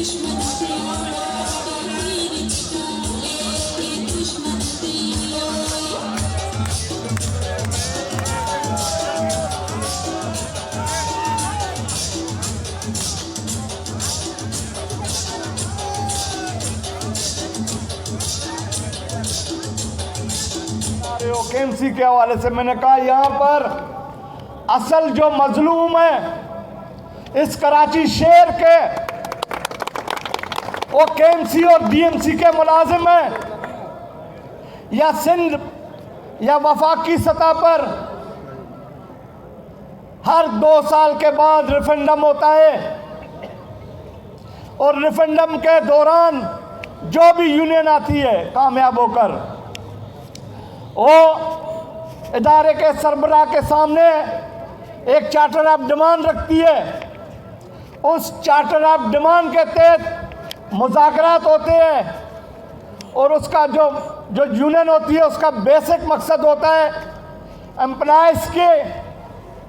KMC के हवाले से मैंने कहा यहाँ पर असल जो मजलूम है इस कराची शहर के वो केएमसी और डीएमसी के मुलाजिम हैं, या सिंध या वफाकी सतह पर हर 2 साल के बाद रेफरेंडम होता है और रेफरेंडम के दौरान जो भी यूनियन आती है कामयाब होकर वो इदारे के सरबराह के सामने एक चार्टर ऑफ डिमांड रखती है। उस चार्टर ऑफ डिमांड के तहत मुज़ाकरात होते हैं और उसका जो यूनियन होती है उसका बेसिक मकसद होता है एम्प्लॉइज़ के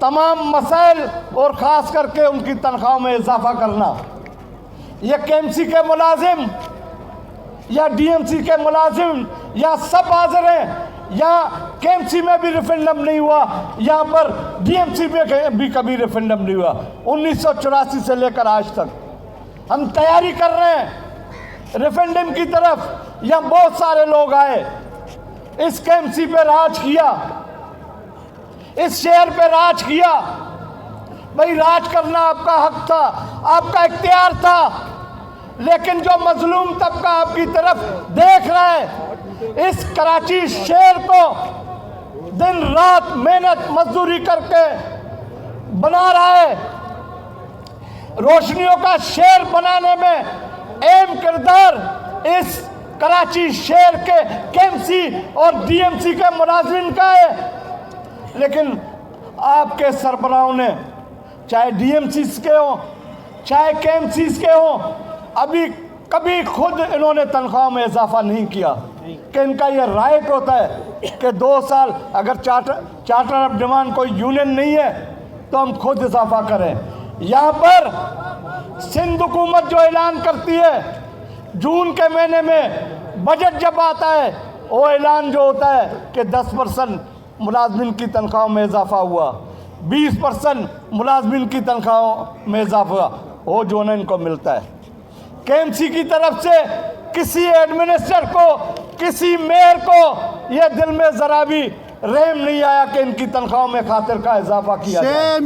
तमाम मसाइल और ख़ास करके उनकी तनख्वाह में इजाफा करना। ये केएमसी के मुलाजिम या डीएमसी के मुलाजिम या सब हाज़िर हैं, या केएमसी में भी रेफरेंडम नहीं हुआ, यहाँ पर डीएमसी में भी कभी रेफरेंडम नहीं हुआ। 1984 से लेकर आज तक हम तैयारी कर रहे हैं रेफरेंडम की तरफ। यहाँ बहुत सारे लोग आए, इस केएमसी पे राज किया, इस शहर पे राज किया। भाई राज करना आपका हक था, आपका इख्तियार था, लेकिन जो मजलूम तबका आपकी तरफ देख रहा है, इस कराची शहर को दिन रात मेहनत मजदूरी करके बना रहा है, रोशनियों का शहर बनाने में अहम किरदार इस कराची शहर के केएमसी और डीएमसी के मुलाजिम का है। लेकिन आपके सरबराहों ने, चाहे डीएमसी के हों चाहे केएमसी के हों, अभी कभी खुद इन्होंने तनख्वाह में इजाफा नहीं किया कि इनका ये राइट होता है कि 2 साल अगर चार्टर ऑफ डिमांड कोई यूनियन नहीं है तो हम खुद इजाफा करें। यहाँ पर सिंध हुकूमत जो ऐलान करती है जून के महीने में बजट जब आता है, वो ऐलान जो होता है कि 10% मुलाजमिन की तनख्वाह में इजाफा हुआ, 20% मुलाजमिन की तनख्वाह में इजाफा हुआ, वो जो है इनको मिलता है। केएमसी की तरफ से किसी एडमिनिस्ट्रेटर को, किसी मेयर को यह दिल में ज़रा भी रहम नहीं आया कि इनकी तनख्वाह में खातिर का इजाफा किया जाए।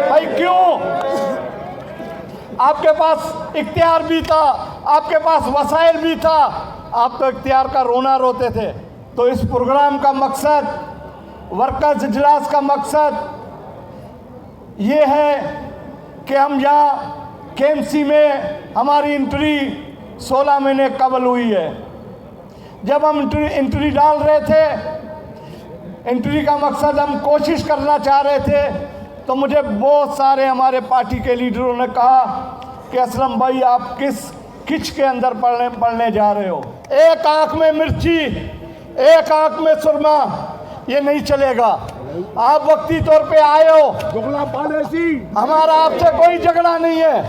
भाई क्यों? आपके पास इख्तियार भी था, आपके पास वसाइल भी था, आप तो इख्तियार का रोना रोते थे। तो इस प्रोग्राम का मकसद, वर्कर्स इजलास का मकसद ये है कि हम यहाँ केएमसी में हमारी एंट्री 16 महीने कबल हुई है। जब हम एंट्री डाल रहे थे, एंट्री का मकसद हम कोशिश करना चाह रहे थे, तो मुझे बहुत सारे हमारे पार्टी के लीडरों ने कहा कि असलम भाई आप किस खिच के अंदर पढ़ने जा रहे हो, एक आंख में मिर्ची एक आंख में सुरमा, ये नहीं चलेगा। आप वक्ती तौर पे आए हो, हमारा आपसे कोई झगड़ा नहीं है।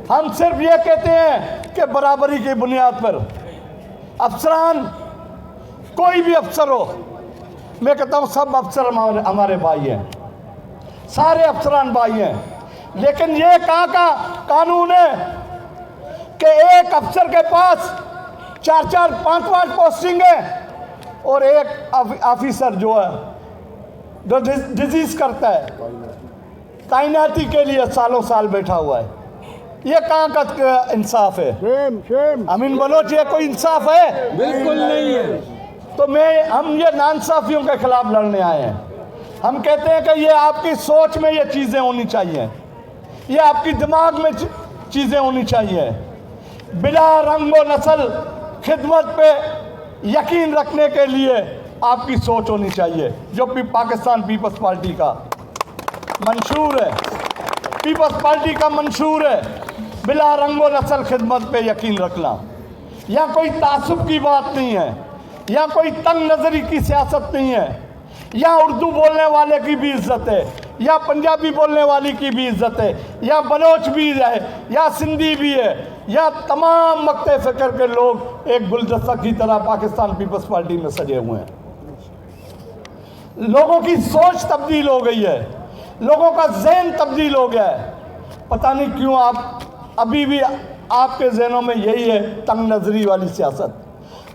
हम सिर्फ ये कहते हैं कि बराबरी की बुनियाद पर अफसरान, कोई भी अफसर हो, मैं कहता हूँ सब अफसर हमारे भाई हैं, सारे अफसरान भाई हैं। लेकिन ये कहाँ का कानून है कि एक अफसर के पास 4-4, 5-5 पोस्टिंग है और एक ऑफिसर जो है जो डिजीज करता है, तैनाती के लिए सालों साल बैठा हुआ है। ये कहाँ का इंसाफ है? अमीन बलोच, ये कोई इंसाफ है? बिल्कुल नहीं है। तो हम ये नाइंसाफियों के खिलाफ लड़ने आए हैं। हम कहते हैं कि ये आपकी सोच में ये चीज़ें होनी चाहिए, ये आपकी दिमाग में चीज़ें होनी चाहिए। बिला रंग व नस्ल खिदमत पे यकीन रखने के लिए आपकी सोच होनी चाहिए, जो पाकिस्तान पीपल्स पार्टी का मंशूर है, पीपल्स पार्टी का मंशूर है, बिला रंग व नस्ल खिदमत पे यकीन रखना। यहाँ कोई तासुब की बात नहीं है, यहाँ कोई तंग नज़री की सियासत नहीं है, यहाँ उर्दू बोलने वाले की भी इज्जत है, या पंजाबी बोलने वाली की भी इज्जत है, या बलोच भी है, या सिंधी भी है, या तमाम मक्ते फ़िक्र के लोग एक गुलदस्ता की तरह पाकिस्तान पीपल्स पार्टी में सजे हुए हैं। लोगों की सोच तब्दील हो गई है, लोगों का ज़हन तब्दील हो गया है। पता नहीं क्यों आप अभी भी आपके जहनों में यही है तंग नजरी वाली सियासत।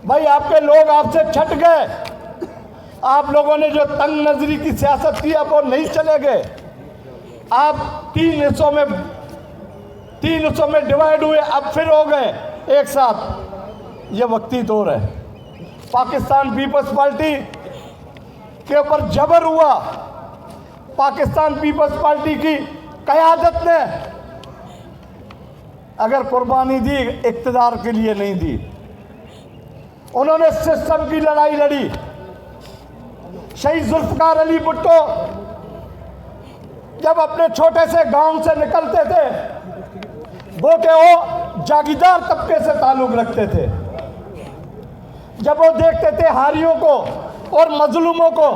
भाई आपके लोग आपसे छट गए। आप लोगों ने जो तंग नजरी की सियासत की अब वो नहीं चलेंगे। आप तीन हिस्सों में डिवाइड हुए, अब फिर हो गए एक साथ। ये वक्ती दौर है। पाकिस्तान पीपल्स पार्टी के ऊपर जबर हुआ। पाकिस्तान पीपल्स पार्टी की क़यादत ने अगर कुर्बानी दी, इक़्तिदार के लिए नहीं दी। उन्होंने सिस्टम की लड़ाई लड़ी। शहीद जुल्फ़िकार अली भुट्टो जब अपने छोटे से गांव से निकलते थे, वो के वो जागीरदार तबके से ताल्लुक़ रखते थे। जब वो देखते थे हारियों को और मजलूमों को,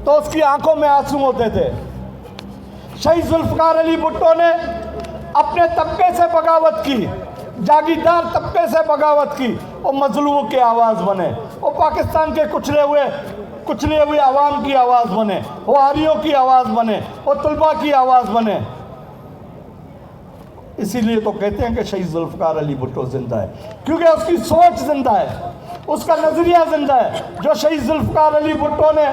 तो उसकी आंखों में आंसू होते थे। शहीद जुल्फ़िकार अली भुट्टो ने अपने तबके से बगावत की, जागीरदार तबके से बगावत की, और मजलूमों की आवाज़ बने। वो पाकिस्तान के कुचले हुए आवाम की आवाज़ बने, वो हारियों की आवाज़ बने, वो तलबा की आवाज़ बने। इसीलिए तो कहते हैं कि शहीद जुल्फ़िकार अली भुट्टो जिंदा है, क्योंकि उसकी सोच जिंदा है, उसका नज़रिया जिंदा है। जो शहीद जुल्फ़िकार अली भुट्टो ने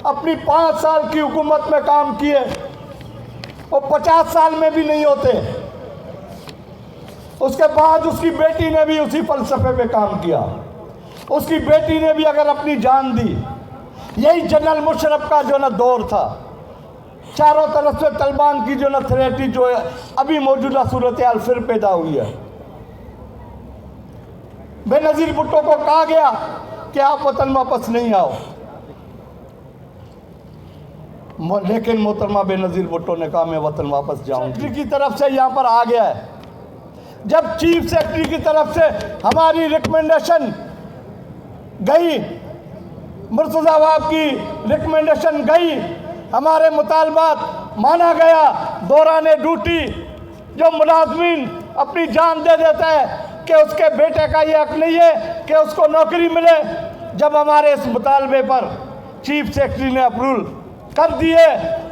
अपनी 5 साल की हुकूमत में काम किए, वो 50 साल में भी नहीं होते। उसके बाद उसकी बेटी ने भी उसी फलसफे पे काम किया। उसकी बेटी ने भी अगर अपनी जान दी। यही जनरल मुशर्रफ का जो ना दौर था, चारों तरफ से तालिबान की जो ना थ्रेट जो है, अभी मौजूदा सूरत हाल फिर पैदा हुई है। बेनज़ीर भुट्टो को कहा गया कि आप वतन वापस नहीं आओ, लेकिन मोहतरमा बेनज़ीर भुट्टो ने कहा मैं वतन वापस जाऊंगी। की तरफ से यहाँ पर आ गया है। जब चीफ सेक्रेटरी की तरफ से हमारी रिकमेंडेशन गई, मुर्तज़ा वाब की रिकमेंडेशन गई, हमारे मुतालबात माना गया। दौरान ड्यूटी जो मुलाजमीन अपनी जान दे देता है कि उसके बेटे का ये हक नहीं है कि उसको नौकरी मिले, जब हमारे इस मुतालबे पर चीफ सेक्रेटरी ने अप्रूवल कर दिए,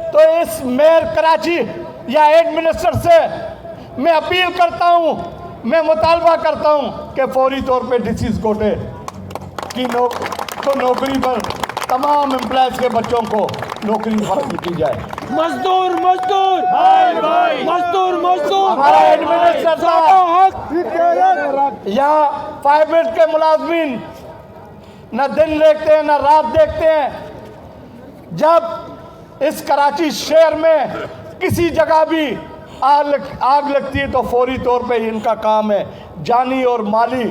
तो इस मेयर कराची या हेड मिनिस्टर से मैं अपील करता हूं, मैं मुतालबा करता हूं कि फौरी तौर पे डिसीज कोटे की नौकरी पर तमाम एम्प्लॉयज़ के बच्चों को नौकरी फराहम की जाए। मजदूर मजदूर भाई मजदूर मजदूर हमारा हेड मिनिस्टर साहब यहाँ फायर ब्रिगेड के मुलाजमीन न दिन देखते हैं न रात देखते हैं। जब इस कराची शहर में किसी जगह भी आग लगती है तो फौरी तौर पे इनका काम है जानी और माली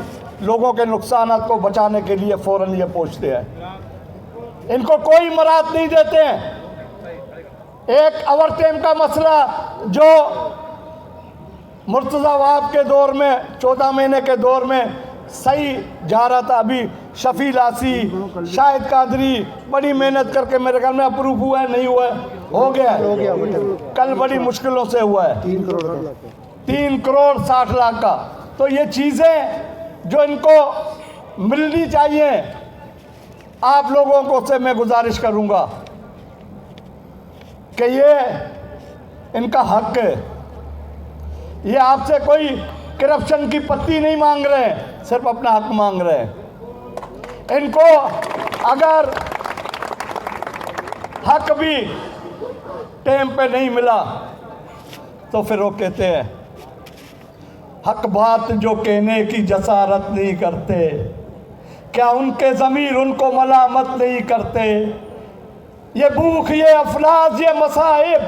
लोगों के नुकसान को बचाने के लिए फ़ौरन ये पहुँचते हैं। इनको कोई मराद नहीं देते हैं। एक ओवर टाइम का मसला जो मुर्तज़ा वाब के दौर में 14 महीने के दौर में सही जा रहा था, अभी शफी लासी, शाहिद कादरी बड़ी मेहनत करके मेरे ख्याल में अप्रूव हुआ है, नहीं हुआ है, हो गया कल बड़ी मुश्किलों से हुआ है 3 करोड़ 60 लाख का। तो ये चीज़ें जो इनको मिलनी चाहिए, आप लोगों को से मैं गुजारिश करूंगा कि ये इनका हक है। ये आपसे कोई करप्शन की पत्ती नहीं मांग रहे हैं, सिर्फ अपना हक मांग रहे हैं। इनको अगर हक भी टाइम पे नहीं मिला तो फिर वो कहते हैं हक बात जो कहने की जसारत नहीं करते, क्या उनके ज़मीर उनको मलामत नहीं करते। ये भूख, ये अफलास, ये मसाइब,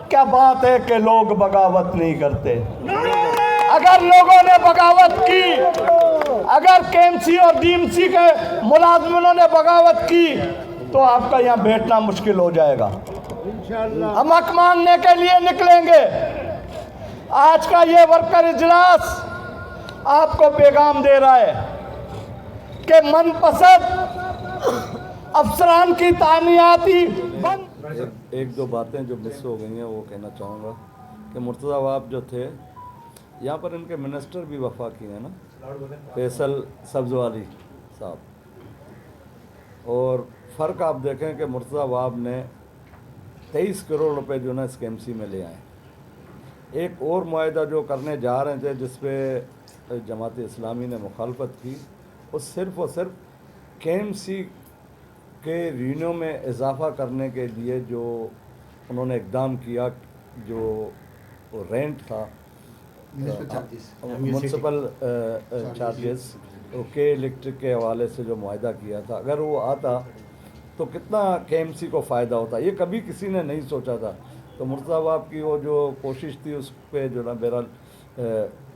क्या बात है कि लोग बगावत नहीं करते। अगर लोगों ने बगावत की, अगर केएमसी और डीएमसी के मुलाजमिनों ने बगावत की तो आपका यहाँ बैठना मुश्किल हो जाएगा। हम हक मांगने के लिए निकलेंगे। आज का ये वर्कर इजलास आपको पैगाम दे रहा है कि मनपसंद अफसरान की तामीयाती बंद एक दो बातें जो मिस हो गई हैं वो कहना चाहूँगा कि मुर्तज़ा वाब जो थे यहाँ पर इनके मिनिस्टर भी वफाकी हैं ना, फैसल सब्ज़वाली साहब। और फ़र्क आप देखें कि मुर्तज़ा वाब ने 23 करोड़ रुपए जो ना स्केमसी में ले आए। एक और मुआहदा जो करने जा रहे थे जिस पे जमात इस्लामी ने मुखालफत की, वो सिर्फ़ और सिर्फ केएमसी के रीनों में इजाफ़ा करने के लिए जो उन्होंने इक़दाम किया, जो रेंट था म्यूनसिपल चार्जेस के इलेक्ट्रिक के हवाले से जो मुआहदा किया था, अगर वो आता तो कितना केएमसी को फ़ायदा होता, ये कभी किसी ने नहीं सोचा था। तो मुर्तज़ा वाब की वो जो कोशिश थी उस पर जो ना बहरहाल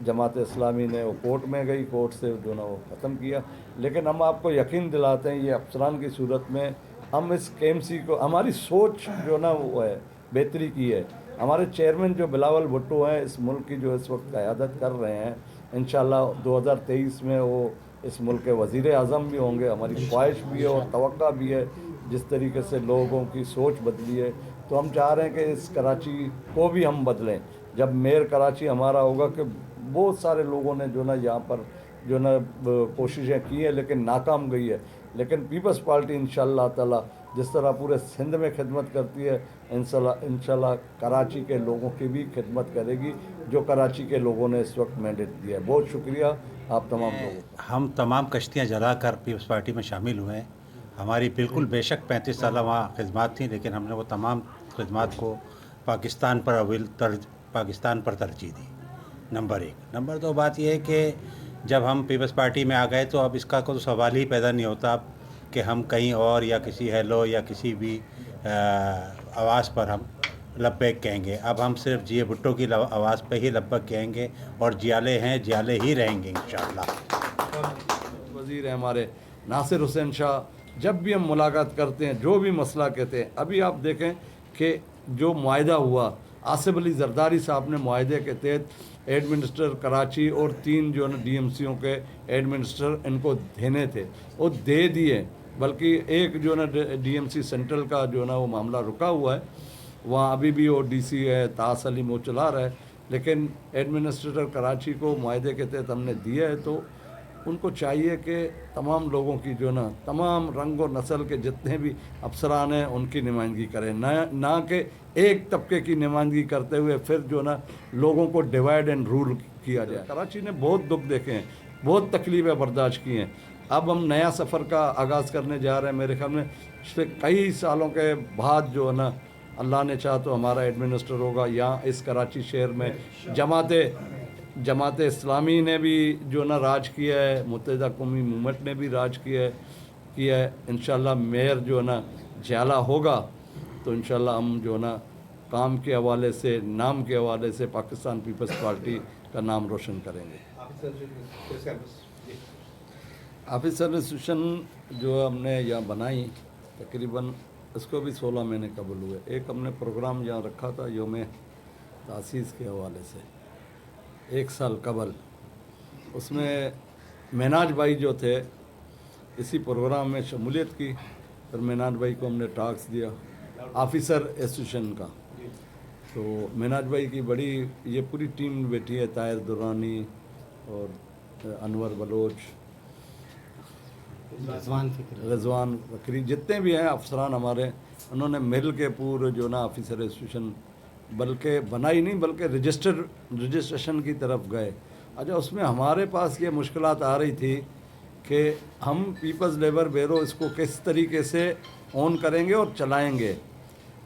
जमात इस्लामी ने वो कोर्ट में गई, कोर्ट से जो ना वो ख़त्म किया। लेकिन हम आपको यकीन दिलाते हैं ये अफसरान की सूरत में हम इस केएमसी को, हमारी सोच जो ना वो है बेहतरी की है। हमारे चेयरमैन जो बिलावल भुट्टो हैं इस मुल्क की जो इस वक्त क़यादत कर रहे हैं, इंशाल्लाह 2023 में वो इस मुल्क के वज़ीर आज़म भी होंगे। हमारी ख्वाहिश भी है और तवक्का भी है, जिस तरीके से लोगों की सोच बदली है तो हम चाह रहे हैं कि इस कराची को भी हम बदलें। जब मेयर कराची हमारा होगा कि बहुत सारे लोगों ने जो ना यहाँ पर जो ना कोशिशें की हैं लेकिन नाकाम गई है, लेकिन पीपल्स पार्टी इंशाअल्लाह ताला जिस तरह पूरे सिंध में खिदमत करती है इंशाअल्लाह कराची के लोगों की भी खिदमत करेगी, जो कराची के लोगों ने इस वक्त मैंडेट दिया है। बहुत शुक्रिया आप तमाम लोगों का। हम तमाम कश्तियाँ जलाकर पीपल्स पार्टी में शामिल हुए हैं। हमारी बिल्कुल बेशक 35 साल वहाँ खिदमत थी, लेकिन हमने वो तमाम खिदमत को पाकिस्तान पर तरजीह दी, नंबर 1। नंबर 2 बात यह है कि जब हम पीपल्स पार्टी में आ गए तो अब इसका कोई सवाल ही पैदा नहीं होता कि हम कहीं और या किसी हेलो या किसी भी आवाज़ पर हम लब्बैक कहेंगे। अब हम सिर्फ जिए भुट्टो की आवाज़ पे ही लब्बैक कहेंगे और जियाले हैं जियाले ही रहेंगे इंशाअल्लाह। वज़ीर हैं हमारे नासिर हुसैन शाह, जब भी हम मुलाकात करते हैं जो भी मसला कहते हैं, अभी आप देखें कि जो मुआहदा हुआ आसिफ अली जरदारी साहब ने मुआहदे के तहत एडमिनिस्टर कराची और 3 जो है डीएमसीओं के एडमिनिस्टर इनको देने थे वो दे दिए, बल्कि एक जो ना डीएमसी सेंट्रल का जो ना वो मामला रुका हुआ है, वहाँ अभी भी वो डीसी है तास अली वो चला रहा है, लेकिन एडमिनिस्ट्रेटर कराची को मुआहदे के तहत हमने दिया है। तो उनको चाहिए कि तमाम लोगों की जो ना तमाम रंग और नस्ल के जितने भी अफसरान हैं उनकी नुमाइंदगी करें, ना कि एक तबके की नुमाइंदगी करते हुए फिर जो ना लोगों को डिवाइड एंड रूल किया जाए। कराची ने बहुत दुख देखे हैं, बहुत तकलीफ़ें बर्दाश्त की हैं। अब हम नया सफ़र का आगाज़ करने जा रहे हैं। मेरे ख्याल में पिछले कई सालों के बाद जो है ना अल्लाह ने चाहा तो हमारा एडमिनिस्टर होगा यहाँ इस कराची शहर में। जमात इस्लामी ने भी जो ना राज किया है, मुत्तहिदा कौमी मूवमेंट ने भी राज किया है। इंशाल्लाह मेयर जो है ना जियाला होगा तो इंशाल्लाह हम जो ना काम के हवाले से, नाम के हवाले से पाकिस्तान पीपल्स पार्टी का नाम रोशन करेंगे। ऑफिसर एसोसिएशन जो हमने यहाँ बनाई तकरीबन इसको भी 16 महीने कबूल हुए। एक हमने प्रोग्राम यहाँ रखा था योम तासीस के हवाले से 1 साल कबल, उसमें मेनाज भाई जो थे इसी प्रोग्राम में शमूलियत की। फिर मेनाज भाई को हमने टास्क दिया ऑफिसर एसोसिएशन का, तो मेनाज भाई की बड़ी ये पूरी टीम बैठी है, ताहिर दुरानी और अनवर बलोच, रजवान बकरी, जितने भी हैं अफसरान हमारे, उन्होंने मिल के पूरे जो ना ऑफिसर एसोसिएशन बल्कि बनाई नहीं बल्कि रजिस्ट्रेशन की तरफ गए। अच्छा, उसमें हमारे पास ये मुश्किलात आ रही थी कि हम पीपल्स लेबर ब्यूरो इसको किस तरीके से ऑन करेंगे और चलाएंगे,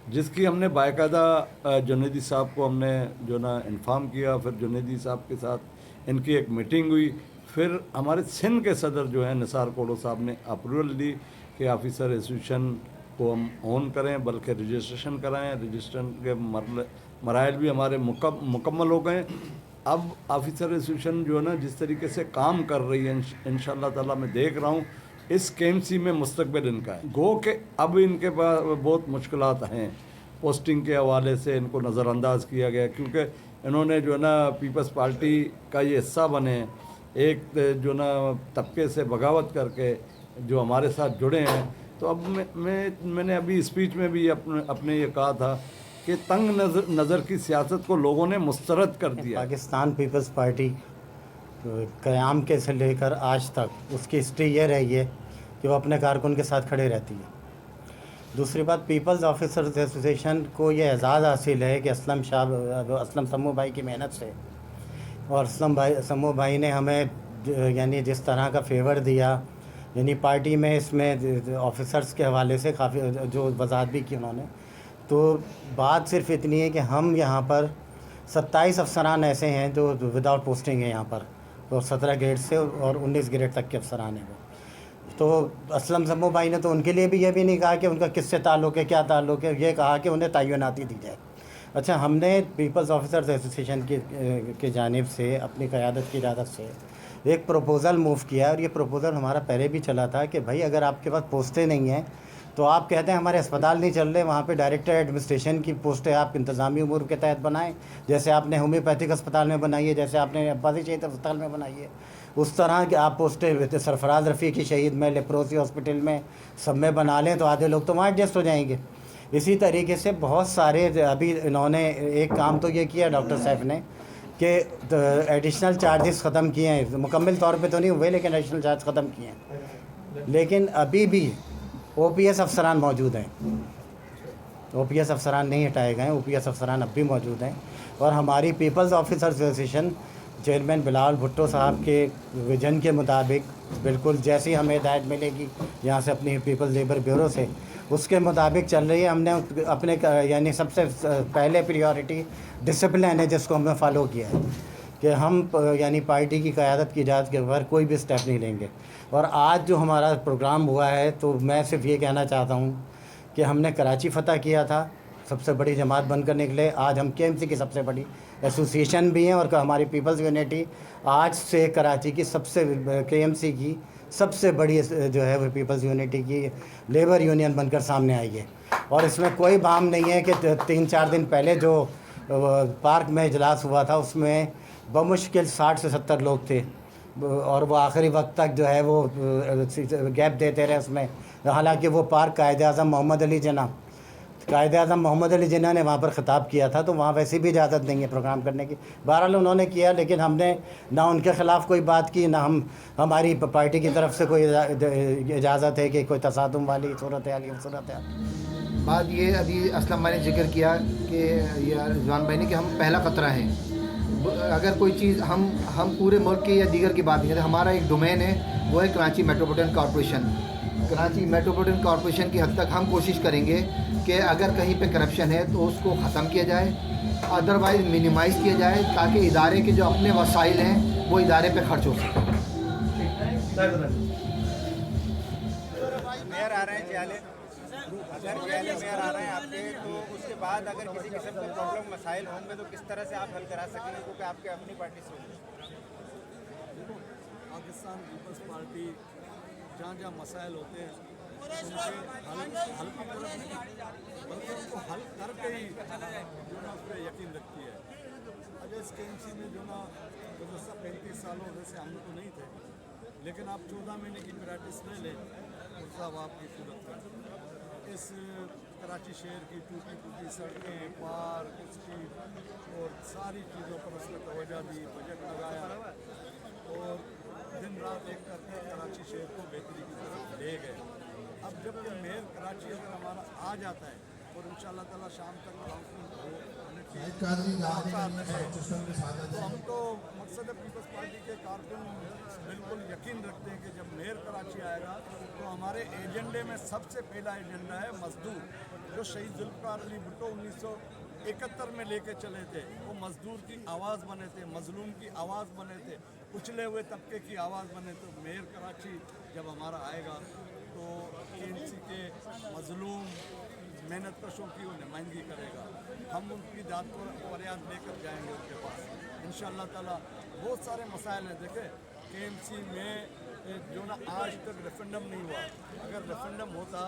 जिसकी हमने बाकायदा जुनैदी साहब को हमने जो ना इन्फॉर्म किया। फिर जुनैदी साहब के साथ इनकी एक मीटिंग हुई। फिर हमारे सिंध के सदर जो हैं निसार कोड़ो साहब ने अप्रूवल दी कि ऑफिसर एसोसिएशन को हम ऑन करें, बल्कि रजिस्ट्रेशन कराएं। रजिस्ट्रेशन के मराइल भी हमारे मुकम्मल हो गए। अब ऑफिसर एसोसिएशन जो है ना जिस तरीके से काम कर रही है इंशाअल्लाह ताला मैं देख रहा हूँ इस केएमसी में मुस्तकबिल इनका है। गो के अब इनके पास बहुत मुश्किलात हैं, पोस्टिंग के हवाले से इनको नज़रअंदाज किया गया, क्योंकि इन्होंने जो है ना पीपल्स पार्टी का ये हिस्सा बने, एक जो ना तबके से बगावत करके जो हमारे साथ जुड़े हैं, तो अब मैंने अभी स्पीच में भी अपने ये कहा था कि तंग नज़र की सियासत को लोगों ने मुस्तरद कर दिया। पाकिस्तान पीपल्स पार्टी क़याम के से लेकर आज तक उसकी हिस्ट्री ये रही है कि वो अपने कारकुन के साथ खड़े रहती है। दूसरी बात, पीपल्स ऑफिसर्स एसोसिएशन को ये एजाज़ हासिल है कि असलम समू भाई की मेहनत से, और समू भाई ने हमें यानी जिस तरह का फेवर दिया, यानी पार्टी में इसमें ऑफिसर्स के हवाले से काफ़ी जो वजाहत भी की उन्होंने, तो बात सिर्फ इतनी है कि हम यहाँ पर 27 अफसरान ऐसे हैं जो विदाउट पोस्टिंग है यहाँ पर, और 17 ग्रेड से और 19 ग्रेड तक के अफसरान हैं वो। तो असलम समू भाई ने तो उनके लिए भी ये भी नहीं कहा कि उनका किससे ताल्लुक़ है, क्या ताल्लुक़ है, ये कहा कि उन्हें तयनाती दी जाए। अच्छा, हमने पीपल्स ऑफिसर्स एसोसिएशन की जानिब से अपनी क़यादत की इजाज़त से एक प्रपोज़ल मूव किया, और ये प्रपोज़ल हमारा पहले भी चला था कि भाई अगर आपके पास पोस्टें नहीं हैं तो आप कहते हैं हमारे अस्पताल नहीं चल रहे, वहाँ पे डायरेक्टर एडमिनिस्ट्रेशन की पोस्टें आप इंतज़ामी उमूर के तहत बनाएं, जैसे आपने होम्योपैथिक अस्पताल में बनाई है, जैसे आपने अब्बासी शहीद अस्पताल में बनाई है, उस तरह की आप पोस्टें सरफराज रफ़ीकी शहीद में, लेप्रोसी हॉस्पिटल में, सब में बना लें तो आधे लोग तो वहाँ एडजस्ट हो जाएंगे। इसी तरीके से बहुत सारे अभी इन्होंने एक काम तो ये किया डॉक्टर साहब ने कि एडिशनल चार्जेस ख़त्म किए हैं, मुकम्मल तौर पे तो नहीं हुए लेकिन एडिशनल चार्ज ख़त्म किए हैं। लेकिन अभी भी OPS अफसरान मौजूद हैं, OPS अफसरान नहीं हटाए गए, OPS अफसरान अब भी मौजूद हैं। और हमारी people's officers association chairman Bilawal Bhutto साहब के विजन के मुताबिक, बिल्कुल जैसी हमें हिदायत मिलेगी यहाँ से अपनी पीपल्स लेबर ब्यूरो से, उसके मुताबिक चल रही है। हमने अपने यानी सबसे पहले प्रायोरिटी डिसिप्लिन है जिसको हमने फॉलो किया है कि हम यानी पार्टी की क़यादत की इजाज़त के बगैर कोई भी स्टेप नहीं लेंगे। और आज जो हमारा प्रोग्राम हुआ है, तो मैं सिर्फ ये कहना चाहता हूँ कि हमने कराची फ़तह किया था, सबसे बड़ी जमात बनकर निकले। आज हम KMC की सबसे बड़ी एसोसिएशन भी हैं, और हमारी पीपल्स यूनिटी आज से कराची की सबसे KMC की सबसे बड़ी जो है वो पीपल्स यूनिटी की लेबर यूनियन बनकर सामने आई है। और इसमें कोई भाम नहीं है कि 3-4 दिन पहले जो पार्क में इजलास हुआ था उसमें बमुश्किल 60 से 70 लोग थे, और वो आखिरी वक्त तक जो है वो गैप देते रहे उसमें। हालांकि वो पार्क कायद-ए-आज़म मोहम्मद अली जिन्ना ने वहाँ पर ख़िताब किया था, तो वहाँ वैसे भी इजाज़त नहीं है प्रोग्राम करने की। बहरहाल उन्होंने किया, लेकिन हमने ना उनके ख़िलाफ़ कोई बात की, ना हमारी पार्टी की तरफ से कोई इजाज़त है कि कोई तसादुम वाली सूरत है। बात ये अभी असलम भाई ने जिक्र किया कि या रिजवान भाई ने कि हम पहला ख़तरा है। अगर कोई चीज़ हम पूरे मुल्क की या दीगर की बात नहीं करते, हमारा एक डोमेन है, वो है Karachi metropolitan corporation. Karachi metropolitan corporation की हद तक हम कोशिश करेंगे कि अगर कहीं पे करप्शन है तो उसको ख़त्म किया जाए, अदरवाइज़ मिनिमाइज़ किया जाए, ताकि इदारे के जो अपने वसाइल हैं वो इदारे पे खर्च हो सके। मेयर आ रहे हैं ज़ियाले, अगर ज़ियाले मेयर आ रहे हैं आपके, तो उसके बाद अगर किसी किस्म के प्रॉब्लम मसाइल होंगे तो किस तरह से आप हल करा सकेंगे, क्योंकि आपके अपनी पार्टी से देखो, पाकिस्तान पीपल्स पार्टी जहाँ जहाँ मसाइल होते हैं उनके हल की तरफ नहीं, बल्कि उनको हल करके ही जो ना उस पर यकीन रखती है। अजय KMC में जो ना गुज़श्ता 35 सालों वैसे हम तो नहीं थे, लेकिन आप 14 महीने की प्रैक्टिस ले लें और साहब आपकी सूरत कर इस कराची शहर की टूटी सड़कें, पार्क, स्ट्रीट और सारी चीज़ों पर उसने तवज्जो दी, बजट लगाया और दिन रात एक करके कराची शहर को बेहतरी की तरफ ले गए। अब जब ये मेयर कराची अगर हमारा आ जाता है और इंशाअल्लाह ताला शाम तक काउंसलिंग हो, तो हम तो मकसद पीपल्स पार्टी के कारकुन बिल्कुल यकीन रखते हैं कि जब मेयर कराची आएगा तो हमारे एजेंडे में सबसे पहला एजेंडा है मजदूर, जो शहीद जुल्फ़िकार अली भुट्टो 1971 में लेके चले थे। वो मजदूर की आवाज़ बने थे, मजलूम की आवाज़ बने थे, कुचले हुए तबके की आवाज़ बने। तो मेयर कराची जब हमारा आएगा तो KMC के मजलूम मेहनत कशों की वो नुमाइंदगी करेगा। हम उनकी दाद को फरियाद लेकर जाएंगे उनके पास इंशाअल्लाह ताला। बहुत सारे मसाइल हैं। देखें, KMC में जो ना आज तक रेफरेंडम नहीं हुआ, अगर रेफरेंडम होता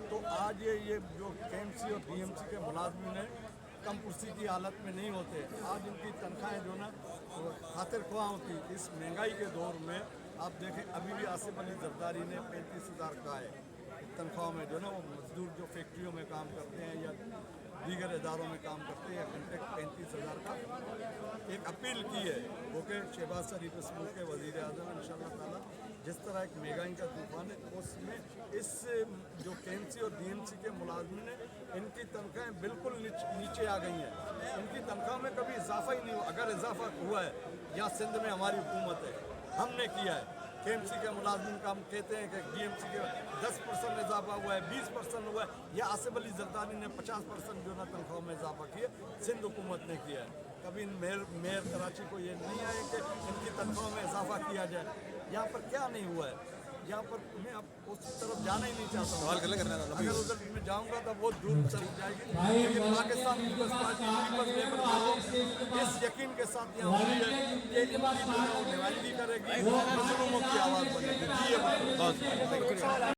तो आज ये जो KMC और DMC के मुलाजमिन हैं कम कुर्सी की हालत में नहीं होते। आज इनकी तनख्वाहें जो ना खातिर ख्वाह होती। इस महंगाई के दौर में आप देखें, अभी भी आसिफ अली जरदारी ने 35,000 कहा है, तनख्वाह में जो ना वो मजदूर जो फैक्ट्रियों में काम करते हैं या दीगर इदारों में काम करते हैं, कॉन्ट्रैक्ट 35,000 का एक अपील की है वो कि शहबाज शरीफ इस मुल्क के वज़ीर आज़म इंशाअल्लाह ताला जिस तरह एक महंगाई का तूफान है उसमें इस जो KMC और DMC के मुलाजमिन हैं इनकी तनख्वाहें बिल्कुल नीचे आ गई हैं। इनकी तनख्वाह में कभी इजाफा ही नहीं हुआ। अगर इजाफा हुआ है या सिंध में हमारी हुकूमत है, हमने किया है। KMC के मुलाजमिन का हम कहते हैं कि DMC के 10% इजाफा हुआ है, 20% हुआ है, या आसिफ अली जरदारी ने 50% जो ना तनख्वाह में इजाफा किया, सिंध हुकूमत ने किया है। कभी मेयर कराची को ये नहीं आए कि इनकी तनख्वाह में इजाफा किया जाए। यहाँ पर क्या नहीं हुआ है, यहाँ पर मैं अब उस तरफ जाना ही नहीं चाहता हूँ। अगर उधर मैं जाऊँगा तो बहुत दूर चली जाएगी, लेकिन पाकिस्तान पीपल्स पार्टी इस यकीन के साथ यहाँ हुई है कि इनकी नुमाइंदगी करेगी, मजलूमों की आवाज़ बनेगी।